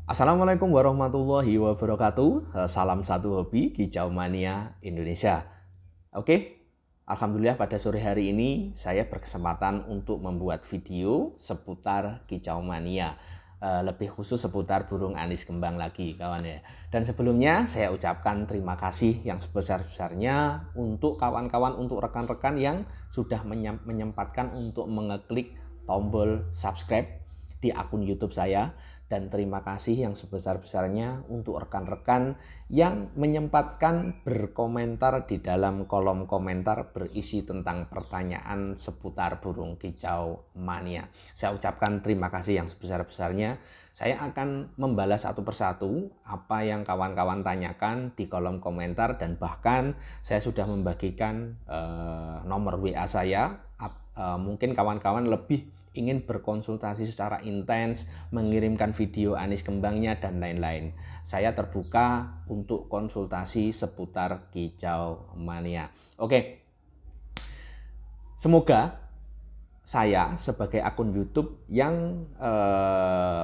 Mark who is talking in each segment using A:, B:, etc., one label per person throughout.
A: Assalamualaikum warahmatullahi wabarakatuh. Salam satu hobi Kicau Mania Indonesia. Oke, alhamdulillah pada sore hari ini saya berkesempatan untuk membuat video seputar Kicau Mania. Lebih khusus seputar burung anis kembang lagi kawan ya. Dan sebelumnya saya ucapkan terima kasih yang sebesar-besarnya untuk kawan-kawan, untuk rekan-rekan yang sudah menyempatkan untuk mengeklik tombol subscribe di akun YouTube saya, dan terima kasih yang sebesar-besarnya untuk rekan-rekan yang menyempatkan berkomentar di dalam kolom komentar berisi tentang pertanyaan seputar burung kicau mania. Saya ucapkan terima kasih yang sebesar-besarnya. Saya akan membalas satu persatu apa yang kawan-kawan tanyakan di kolom komentar, dan bahkan saya sudah membagikan nomor WA saya. Mungkin kawan-kawan lebih ingin berkonsultasi secara intens, mengirimkan video anis kembangnya dan lain-lain. Saya terbuka untuk konsultasi seputar kicau mania. Oke, semoga saya sebagai akun YouTube yang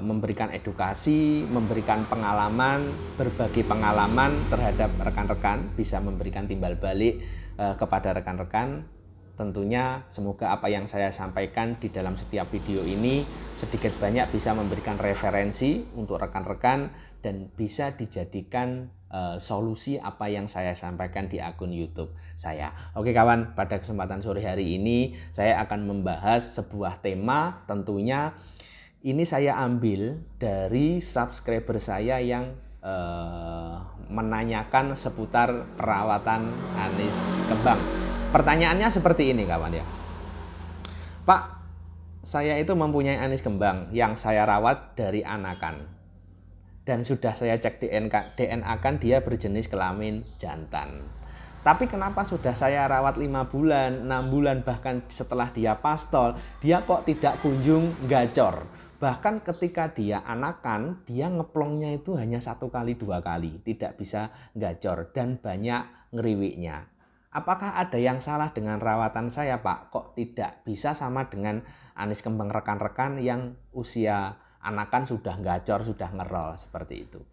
A: memberikan edukasi, memberikan pengalaman, berbagi pengalaman terhadap rekan-rekan, bisa memberikan timbal balik kepada rekan-rekan. Tentunya semoga apa yang saya sampaikan di dalam setiap video ini sedikit banyak bisa memberikan referensi untuk rekan-rekan dan bisa dijadikan solusi apa yang saya sampaikan di akun YouTube saya. Oke kawan, pada kesempatan sore hari ini saya akan membahas sebuah tema. Tentunya ini saya ambil dari subscriber saya yang menanyakan seputar perawatan anis kembang. Pertanyaannya seperti ini kawan ya. Pak, saya itu mempunyai anis kembang yang saya rawat dari anakan. Dan sudah saya cek DNA kan dia berjenis kelamin jantan. Tapi kenapa sudah saya rawat 5 bulan, 6 bulan, bahkan setelah dia pastol, dia kok tidak kunjung gacor. Bahkan ketika dia anakan, dia ngeplongnya itu hanya 1 kali 2 kali, tidak bisa gacor dan banyak ngeriwiknya. Apakah ada yang salah dengan rawatan saya, Pak? Kok tidak bisa sama dengan anis kembang rekan-rekan yang usia anakan sudah gacor, sudah ngerol seperti itu.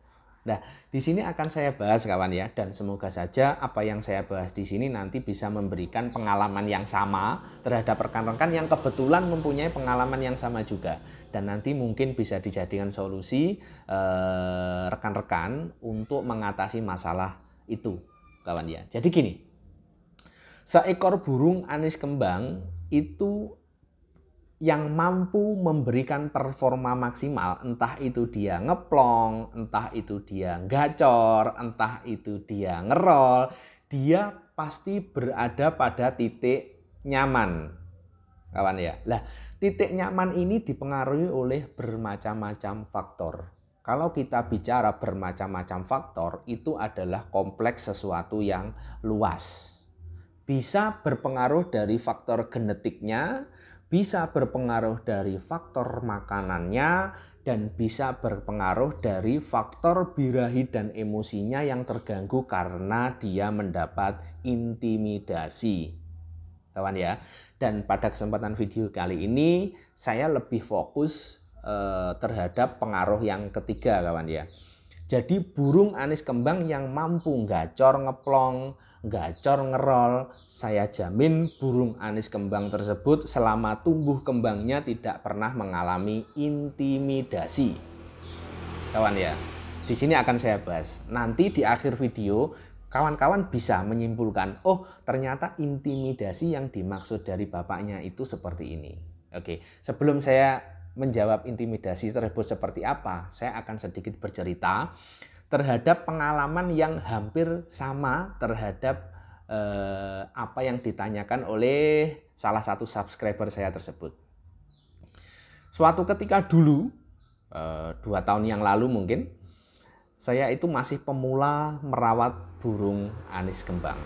A: Nah, di sini akan saya bahas kawan ya, dan semoga saja apa yang saya bahas di sini nanti bisa memberikan pengalaman yang sama terhadap rekan-rekan yang kebetulan mempunyai pengalaman yang sama juga, dan nanti mungkin bisa dijadikan solusi rekan-rekan untuk mengatasi masalah itu kawan ya. Jadi gini, seekor burung anis kembang itu yang mampu memberikan performa maksimal, entah itu dia ngeplong, entah itu dia gacor, entah itu dia ngerol, dia pasti berada pada titik nyaman kawan ya. Lah, titik nyaman ini dipengaruhi oleh bermacam-macam faktor. Kalau kita bicara bermacam-macam faktor, itu adalah kompleks sesuatu yang luas. Bisa berpengaruh dari faktor genetiknya, bisa berpengaruh dari faktor makanannya, dan bisa berpengaruh dari faktor birahi dan emosinya yang terganggu karena dia mendapat intimidasi. Kawan ya. Dan pada kesempatan video kali ini saya lebih fokus terhadap pengaruh yang ketiga kawan ya. Jadi burung anis kembang yang mampu gacor ngeplong, gacor ngerol, saya jamin burung anis kembang tersebut selama tumbuh kembangnya tidak pernah mengalami intimidasi. Kawan ya, di sini akan saya bahas. Nanti di akhir video kawan-kawan bisa menyimpulkan, oh ternyata intimidasi yang dimaksud dari bapaknya itu seperti ini. Oke, sebelum saya menjawab intimidasi tersebut seperti apa, saya akan sedikit bercerita terhadap pengalaman yang hampir sama terhadap apa yang ditanyakan oleh salah satu subscriber saya tersebut. Suatu ketika dulu, 2 tahun yang lalu mungkin, saya itu masih pemula merawat burung anis kembang.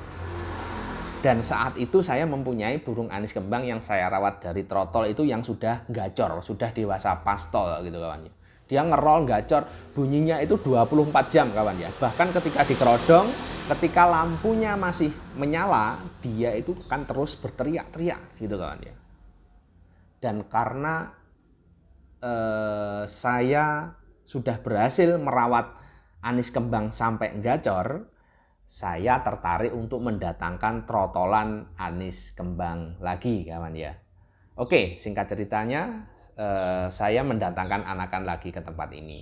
A: Dan saat itu saya mempunyai burung anis kembang yang saya rawat dari trotol itu yang sudah gacor, sudah dewasa pastol gitu kawan. Dia ngerol gacor, bunyinya itu 24 jam kawan ya. Bahkan ketika dikerodong, ketika lampunya masih menyala, dia itu kan terus berteriak-teriak gitu kawan ya. Dan karena saya sudah berhasil merawat anis kembang sampai gacor, saya tertarik untuk mendatangkan trotolan anis kembang lagi kawan ya. Oke, singkat ceritanya saya mendatangkan anakan lagi ke tempat ini.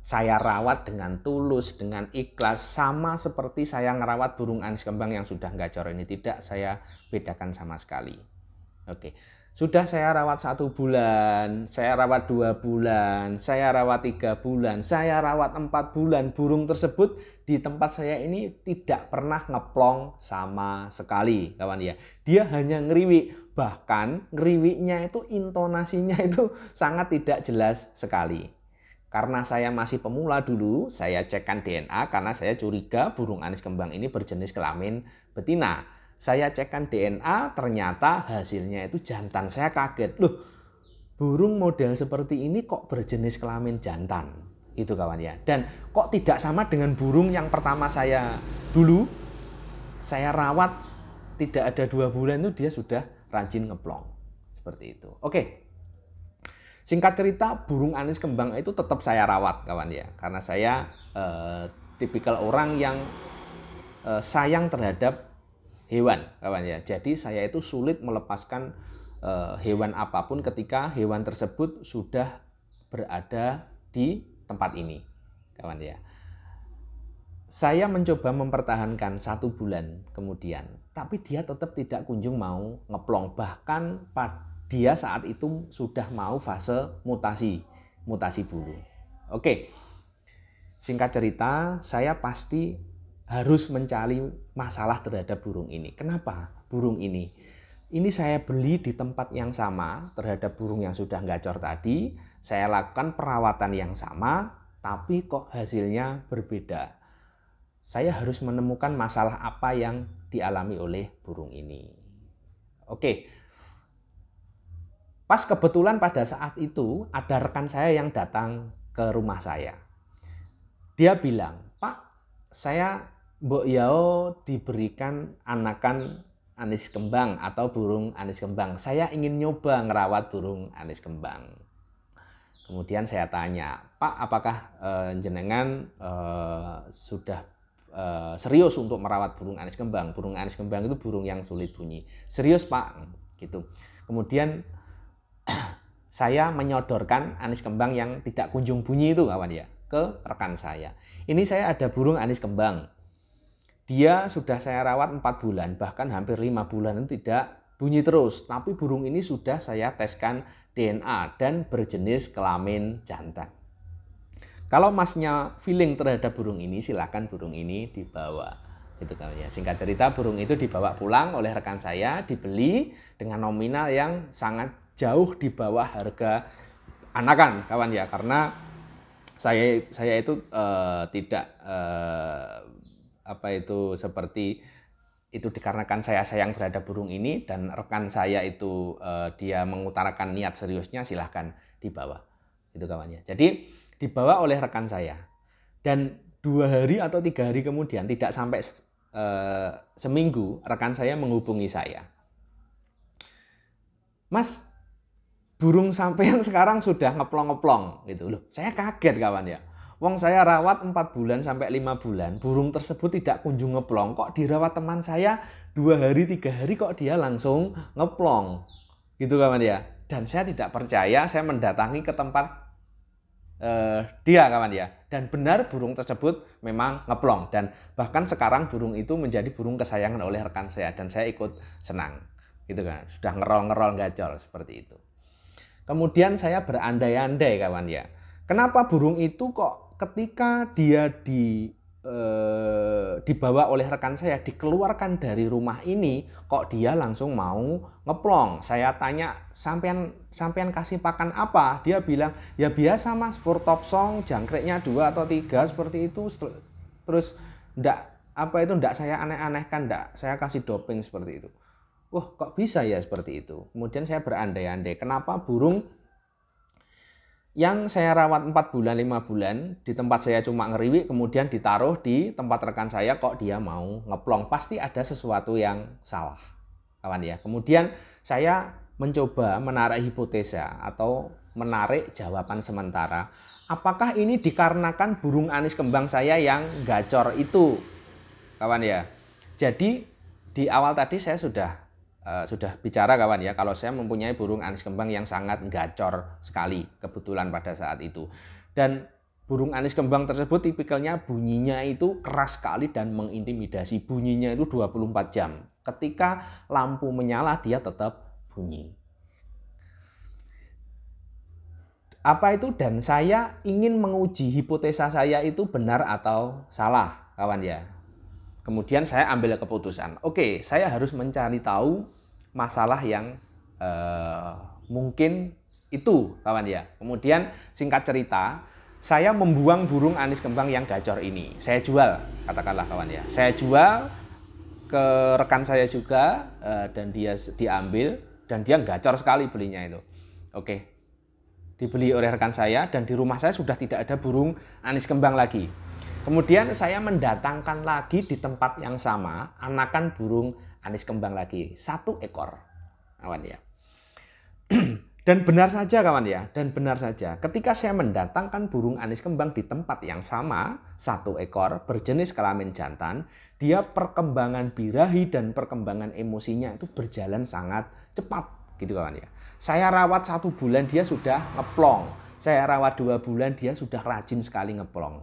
A: Saya rawat dengan tulus, dengan ikhlas, sama seperti saya ngerawat burung anis kembang yang sudah gacor ini. Tidak saya bedakan sama sekali. Oke, sudah saya rawat 1 bulan, saya rawat 2 bulan, saya rawat 3 bulan, saya rawat 4 bulan. Burung tersebut di tempat saya ini tidak pernah ngeplong sama sekali kawan ya. Dia hanya ngeriwik, bahkan ngeriwiknya itu intonasinya itu sangat tidak jelas sekali. Karena saya masih pemula dulu, saya cekkan DNA karena saya curiga burung anis kembang ini berjenis kelamin betina. Saya cekkan DNA, ternyata hasilnya itu jantan. Saya kaget, loh burung model seperti ini kok berjenis kelamin jantan? Itu kawan ya. Dan kok tidak sama dengan burung yang pertama saya dulu, saya rawat tidak ada 2 bulan itu dia sudah rajin ngeplong. Seperti itu. Oke. Singkat cerita, burung anis kembang itu tetap saya rawat kawan ya. Karena saya tipikal orang yang sayang terhadap hewan kawan ya. Jadi saya itu sulit melepaskan hewan apapun ketika hewan tersebut sudah berada di tempat ini kawan ya. Saya mencoba mempertahankan 1 bulan kemudian, tapi dia tetap tidak kunjung mau ngeplong. Bahkan dia saat itu sudah mau fase mutasi burung. Oke, singkat cerita, saya pasti harus mencari masalah terhadap burung ini. Kenapa burung ini? Ini saya beli di tempat yang sama terhadap burung yang sudah gacor tadi. Saya lakukan perawatan yang sama, tapi kok hasilnya berbeda. Saya harus menemukan masalah apa yang dialami oleh burung ini. Oke. Pas kebetulan pada saat itu ada rekan saya yang datang ke rumah saya. Dia bilang, "Pak, saya mbok yao diberikan anakan anis kembang atau burung anis kembang. Saya ingin nyoba ngerawat burung anis kembang." Kemudian saya tanya, "Pak, apakah jenengan sudah serius untuk merawat burung anis kembang?" Burung anis kembang itu burung yang sulit bunyi. "Serius, Pak." Gitu. Kemudian saya menyodorkan anis kembang yang tidak kunjung bunyi itu kawan ya ke rekan saya. Ini saya ada burung anis kembang. Dia sudah saya rawat 4 bulan, bahkan hampir 5 bulan itu tidak bunyi terus. Tapi burung ini sudah saya teskan DNA dan berjenis kelamin jantan. Kalau masnya feeling terhadap burung ini, silakan burung ini dibawa. Itu kawan ya. Singkat cerita, burung itu dibawa pulang oleh rekan saya, dibeli dengan nominal yang sangat jauh di bawah harga anakan kawan ya, karena saya itu tidak seperti itu dikarenakan saya sayang terhadap burung ini dan rekan saya itu dia mengutarakan niat seriusnya, silahkan dibawa itu kawan ya. Jadi dibawa oleh rekan saya dan 2 hari atau 3 hari kemudian, tidak sampai seminggu, rekan saya menghubungi saya, "Mas, burung sampean sekarang sudah ngeplong-ngeplong." Gitu loh. Saya kaget kawan ya. Wong saya rawat 4 bulan sampai 5 bulan, burung tersebut tidak kunjung ngeplong. Kok dirawat teman saya 2 hari 3 hari kok dia langsung ngeplong. Gitu kawan ya. Dan saya tidak percaya, saya mendatangi ke tempat dia kawan ya. Dan benar burung tersebut memang ngeplong. Dan bahkan sekarang burung itu menjadi burung kesayangan oleh rekan saya dan saya ikut senang. Gitu kan. Sudah ngerol-ngerol gacor seperti itu. Kemudian saya berandai-andai kawan ya. Kenapa burung itu kok ketika dia dibawa oleh rekan saya, dikeluarkan dari rumah ini, kok dia langsung mau ngeplong? Saya tanya, sampean kasih pakan apa? Dia bilang, ya biasa mas, pur topsong, jangkriknya 2 atau 3 seperti itu. Terus ndak saya aneh-anehkan, ndak saya kasih doping seperti itu. Wah, kok bisa ya seperti itu? Kemudian saya berandai-andai, kenapa burung yang saya rawat 4 bulan, 5 bulan, di tempat saya cuma ngeriwik, kemudian ditaruh di tempat rekan saya, kok dia mau ngeplong? Pasti ada sesuatu yang salah, kawan ya. Kemudian saya mencoba menarik hipotesa atau menarik jawaban sementara. Apakah ini dikarenakan burung anis kembang saya yang gacor itu, kawan ya? Jadi di awal tadi saya sudah bicara kawan ya, kalau saya mempunyai burung anis kembang yang sangat gacor sekali kebetulan pada saat itu. Dan burung anis kembang tersebut tipikalnya bunyinya itu keras sekali dan mengintimidasi. Bunyinya itu 24 jam. Ketika lampu menyala dia tetap bunyi. Apa itu? Dan saya ingin menguji hipotesa saya itu benar atau salah, kawan ya. Kemudian saya ambil keputusan. Oke, saya harus mencari tahu masalah yang mungkin itu, kawan ya. Kemudian singkat cerita, saya membuang burung anis kembang yang gacor ini. Saya jual, katakanlah kawan ya. Saya jual ke rekan saya juga dan dia diambil dan dia gacor sekali belinya itu. Oke. Dibeli oleh rekan saya dan di rumah saya sudah tidak ada burung anis kembang lagi. Kemudian saya mendatangkan lagi di tempat yang sama anakan burung anis kembang lagi, 1 ekor, kawan ya. Dan benar saja kawan ya, dan benar saja ketika saya mendatangkan burung anis kembang di tempat yang sama, 1 ekor berjenis kelamin jantan, dia perkembangan birahi dan perkembangan emosinya itu berjalan sangat cepat gitu kawan ya. Saya rawat 1 bulan dia sudah ngeplong, saya rawat 2 bulan dia sudah rajin sekali ngeplong,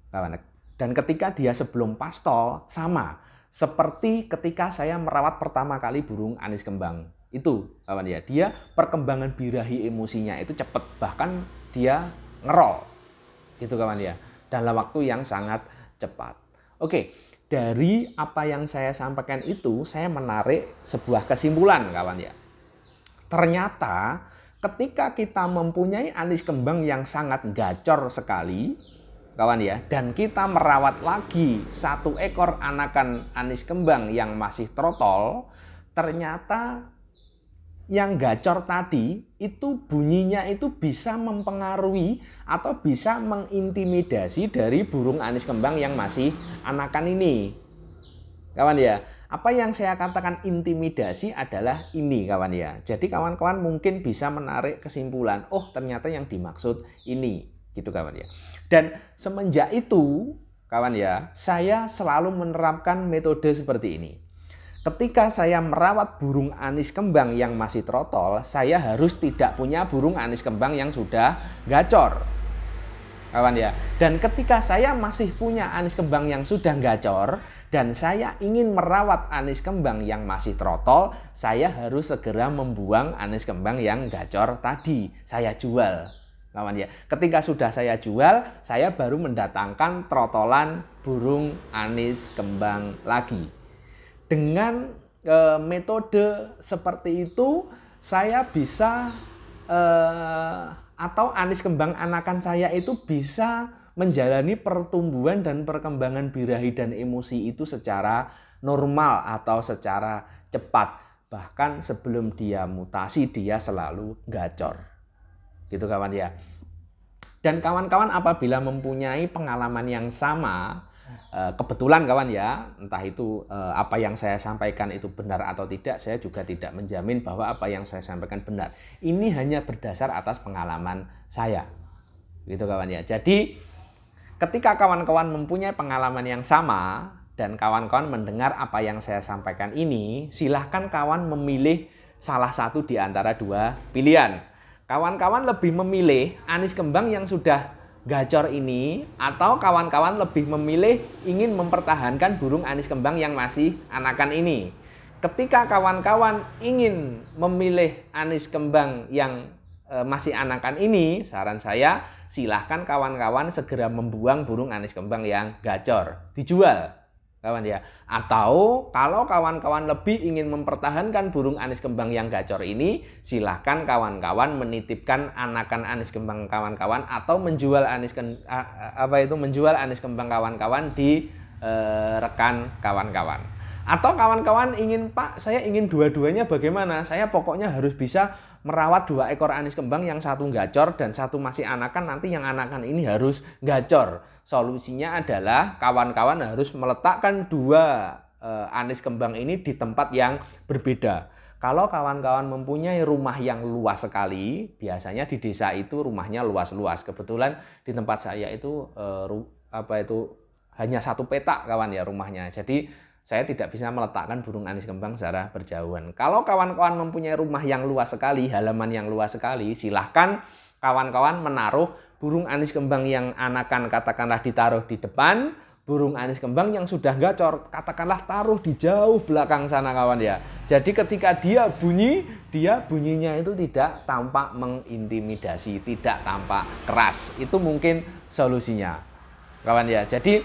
A: kawan. Dan ketika dia sebelum pastol sama seperti ketika saya merawat pertama kali burung anis kembang itu, kawan ya. Dia perkembangan birahi emosinya itu cepat, bahkan dia ngerol gitu kawan ya, dalam waktu yang sangat cepat. Oke, dari apa yang saya sampaikan itu saya menarik sebuah kesimpulan kawan ya. Ternyata ketika kita mempunyai anis kembang yang sangat gacor sekali, kawan ya, dan kita merawat lagi 1 ekor anakan anis kembang yang masih trotol, ternyata yang gacor tadi itu bunyinya itu bisa mempengaruhi atau bisa mengintimidasi dari burung anis kembang yang masih anakan ini, kawan ya. Apa yang saya katakan intimidasi adalah ini kawan ya. Jadi kawan-kawan mungkin bisa menarik kesimpulan, oh ternyata yang dimaksud ini gitu kawan ya. Dan semenjak itu kawan ya, saya selalu menerapkan metode seperti ini. Ketika saya merawat burung anis kembang yang masih trotol, saya harus tidak punya burung anis kembang yang sudah gacor, kawan ya. Dan ketika saya masih punya anis kembang yang sudah gacor dan saya ingin merawat anis kembang yang masih trotol, saya harus segera membuang anis kembang yang gacor tadi. Saya jual, kawan ya. Ketika sudah saya jual, saya baru mendatangkan trotolan burung anis kembang lagi. Dengan metode seperti itu, saya bisa atau anis kembang anakan saya itu bisa menjalani pertumbuhan dan perkembangan birahi dan emosi itu secara normal atau secara cepat. Bahkan sebelum dia mutasi dia selalu gacor. Gitu kawan ya. Dan kawan-kawan apabila mempunyai pengalaman yang sama, kebetulan kawan ya, entah itu apa yang saya sampaikan itu benar atau tidak, saya juga tidak menjamin bahwa apa yang saya sampaikan benar. Ini hanya berdasar atas pengalaman saya. Gitu kawan ya. Jadi ketika kawan-kawan mempunyai pengalaman yang sama dan kawan-kawan mendengar apa yang saya sampaikan ini, silahkan kawan memilih salah satu di antara 2 pilihan. Kawan-kawan lebih memilih anis kembang yang sudah gacor ini atau kawan-kawan lebih memilih ingin mempertahankan burung anis kembang yang masih anakan ini. Ketika kawan-kawan ingin memilih anis kembang yang masih anakan ini, saran saya silahkan kawan-kawan segera membuang burung anis kembang yang gacor, dijual kawan ya. Atau kalau kawan-kawan lebih ingin mempertahankan burung anis kembang yang gacor ini, silahkan kawan-kawan menitipkan anakan anis kembang kawan-kawan atau menjual anis kembang kawan-kawan di rekan kawan-kawan. Atau kawan-kawan ingin, Pak, saya ingin dua-duanya bagaimana? Saya pokoknya harus bisa merawat 2 ekor anis kembang, yang 1 gacor dan 1 masih anakan, nanti yang anakan ini harus gacor. Solusinya adalah kawan-kawan harus meletakkan 2 anis kembang ini di tempat yang berbeda. Kalau kawan-kawan mempunyai rumah yang luas sekali, biasanya di desa itu rumahnya luas-luas. Kebetulan di tempat saya itu hanya 1 petak kawan ya rumahnya. Jadi saya tidak bisa meletakkan burung anis kembang secara berjauhan. Kalau kawan-kawan mempunyai rumah yang luas sekali, halaman yang luas sekali, silahkan kawan-kawan menaruh burung anis kembang yang anakan katakanlah ditaruh di depan, burung anis kembang yang sudah gacor katakanlah taruh di jauh belakang sana kawan ya. Jadi ketika dia bunyinya itu tidak tampak mengintimidasi, tidak tampak keras. Itu mungkin solusinya kawan ya. Jadi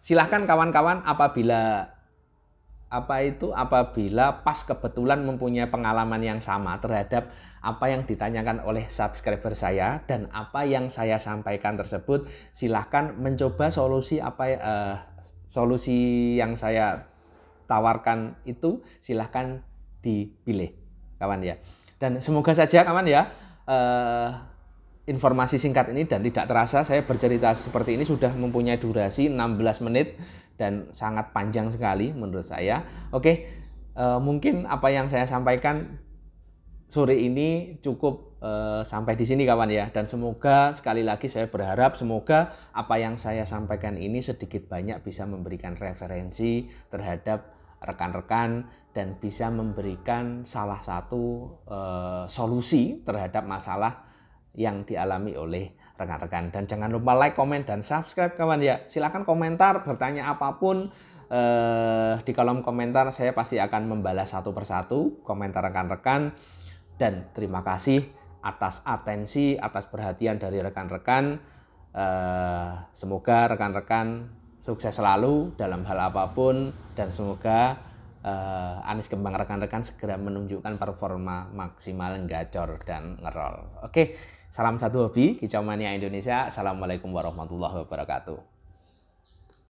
A: silahkan kawan-kawan apabila pas kebetulan mempunyai pengalaman yang sama terhadap apa yang ditanyakan oleh subscriber saya dan apa yang saya sampaikan tersebut, silahkan mencoba solusi yang saya tawarkan itu, silahkan dipilih kawan ya. Dan semoga saja kawan ya informasi singkat ini dan tidak terasa saya bercerita seperti ini sudah mempunyai durasi 16 menit dan sangat panjang sekali menurut saya. Oke, mungkin apa yang saya sampaikan sore ini cukup sampai di sini kawan ya. Dan semoga sekali lagi saya berharap semoga apa yang saya sampaikan ini sedikit banyak bisa memberikan referensi terhadap rekan-rekan dan bisa memberikan salah satu solusi terhadap masalah yang dialami oleh rekan-rekan. Dan jangan lupa like, komen, dan subscribe kawan ya. Silahkan komentar, bertanya apapun di kolom komentar. Saya pasti akan membalas satu persatu komentar rekan-rekan. Dan terima kasih atas atensi, atas perhatian dari rekan-rekan. Semoga rekan-rekan sukses selalu dalam hal apapun. Dan semoga anis kembang rekan-rekan segera menunjukkan performa maksimal gacor dan ngerol. Oke, salam satu hobi, Kicau Mania Indonesia. Assalamualaikum warahmatullahi wabarakatuh.